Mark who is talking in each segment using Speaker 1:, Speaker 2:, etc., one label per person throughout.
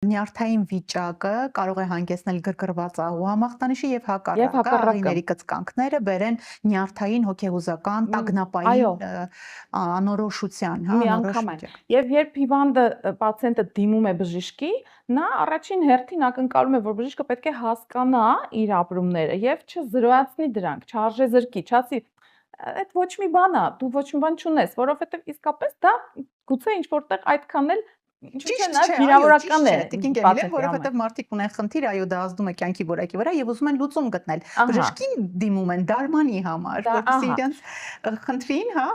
Speaker 1: Նյարդային վիճակը կարող է հանգեցնել գրգռված ահու համախտանիշի եւ
Speaker 2: Եվ
Speaker 1: հակառակը
Speaker 2: հակառակը։
Speaker 1: աղիների կծկանքները բերեն նյարդային հոգեհուզական
Speaker 2: Այո,
Speaker 1: տագնապային անորոշության, հա,
Speaker 2: մի
Speaker 1: անորոշ
Speaker 2: անգամ են։
Speaker 1: վիճակ։
Speaker 2: Եվ երբ հիվանդը պացիենտը դիմում է բժշկի, նա առաջին հերթին ակնկալում է, որ բժիշկը պետք է հասկանա իր ապրումները եւ չզրոյացնի դրանք, չարժե զրկի, չասի այդ ոչ մի բան է, դու ոչ մի բան չունես, որովհետեւ իսկապես դա գուցե ինչ որտեղ այդքան էլ ինչու՞ չէ նա վիրավորական է
Speaker 1: Տիկին Գեմիլե,
Speaker 2: պացիենտի համար։
Speaker 1: որովհետև մարդիկ ունեն խնդիր, այո, դա ազդում է կյանքի որակի վրա եւ ուզում են լուծում գտնել։
Speaker 2: Ահա։
Speaker 1: Բժշկին դիմում են դարմանի համար, որպեսզի
Speaker 2: ահա։
Speaker 1: իրենց խնդրին, հա,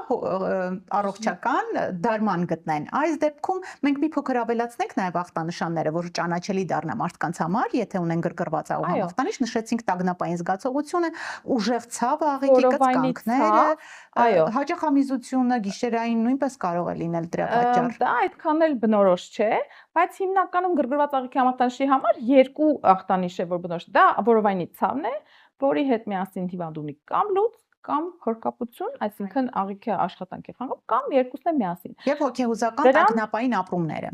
Speaker 1: առողջական դարման գտնեն։ Այս դեպքում մենք մի փոքր ավելացնենք նաեւ ախտանշանները, որ ճանաչելի դառնա մարդկանց համար, եթե ունեն գրգռված ահու
Speaker 2: Այո։
Speaker 1: համախտանիշ, նշեցինք տագնապային զգացողությունը, ուժեղ ցավը, աղիքի
Speaker 2: Որովայնի
Speaker 1: կծկանքները,
Speaker 2: այո։
Speaker 1: հաճախամիզությունը, գիշերային նույնպես կարող է լինել դրա պատճառ։
Speaker 2: Դա այդքան էլ բնորոշ չէ, բայց հիմնականում գրգռված աղիքի համախտանիշի համար երկու ախտանիշ է, որ բնորոշ։ Դա որովայնի ցավն է, որի հետ միասին հիվանդը ունի կամ լուծ կամ հորկապություն, այսինքն աղիքը աշխատանքի խանգարում կամ երկուսն է միասին։
Speaker 1: Եվ հոգեհուզական տագնապային ապրումները։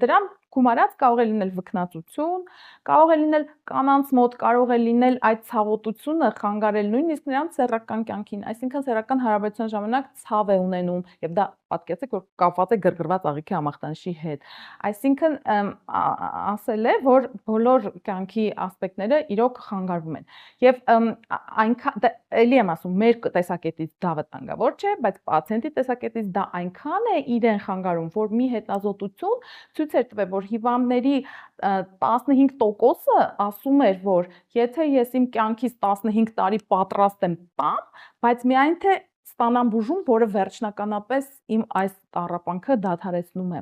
Speaker 2: Դրան գումարած կարող է լինել վքնածություն, կարող է լինել կանանց մոտ, կարող է լինել այդ ցավոտությունը խանգարել նույնիսկ նրանց սեռական կյանքին, այսինքն սեռական հարաբերության ժամանակ ցավ է ունենում եւ դա պատկերացեք որ կապված է գրգռված աղիքի համախտանիշի հետ։ Այսինքն ասել է, որ բոլոր կյանքի ասպեկտները իրոք խանգարվում են։ Եվ այնքան էլի եմ ասում, մեր տեսակետից դա վտանգավոր չէ, բայց պացիենտի տեսակետից դա այնքան է իրեն խանգարում, որ մի հետազոտություն ցույց էր տվել, որ հիվանդների 15%-ը ասում էր, որ եթե ես իմ կյանքից 15 տարի պատրաստ եմ տամ, բայց միայն թե ստանամ բուժում, որը վերջնականապես իմ այս տառապանքը դադարեցնում է։